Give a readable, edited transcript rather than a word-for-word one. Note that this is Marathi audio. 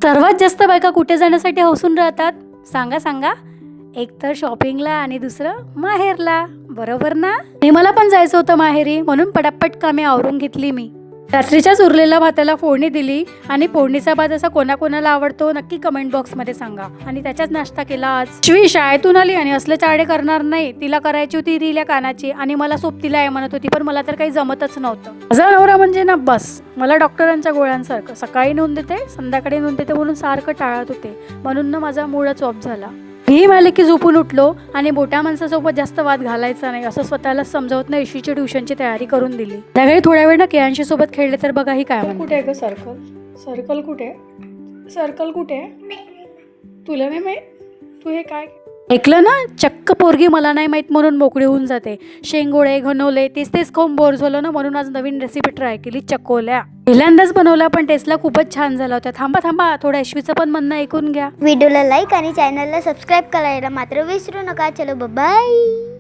सर्वात जास्त बायका कुठे जाण्यासाठी हौसून राहतात सांगा सांगा? एक तर शॉपिंगला आणि दुसरं माहेरला, बरोबर ना? आणि मला पण जायचं होतं माहेरी, म्हणून पटापट कामे आवरून घेतली मी. रात्रीच्याच उरलेल्या भाताला फोडणी दिली आणि फोडणीचा भात असा कोणाकोणाला आवडतो नक्की कमेंट बॉक्समध्ये सांगा. आणि त्याचाच नाश्ता केला आज. श्वी शाळेतून आली आणि असले चाडे करणार नाही. तिला करायची होती रिल्या कानाची आणि मला सोबतीला आहे म्हणत होती, पण मला तर काही जमतच नव्हतं. माझा नवरा म्हणजे ना बस, मला डॉक्टरांच्या गोळ्यांसारखं सकाळी नेऊन देते संध्याकाळी नेऊन देते म्हणून सारखं टाळत होते. म्हणून ना माझा मूडच ऑफ झाला. मी मला की झोपून उठलो आणि मोठ्या माणसासोबत जास्त वाद घालायचा नाही असं स्वतःला समजावत ना ईशीची ट्युशनची तयारी करून दिली. त्यावेळी थोड्या वेळ ना केयांशी सोबत खेळले तर बघा ही काय म्हणते. कुठे आहे ग सर्कल? सर्कल कुठे? सर्कल कुठे? तुला नाही माहित? तू हे काय ऐकलं ना? चक्क पोरगी मला नाही माहित म्हणून मोकळी होऊन जाते. शेंगोळे घनवले तेच तेच खाऊन बोर झालं ना, म्हणून आज नवीन रेसिपी ट्राय केली, चकोल्या. पहिल्यांदाच बनवला पण टेस्टला खूपच छान झाला होता. थांबा थांबा, थोडं अश्वीचं पण म्हणणं ऐकून घ्या. व्हिडिओला लाईक आणि चॅनलला सबस्क्राईब करायला मात्र विसरू नका. चलो बाय.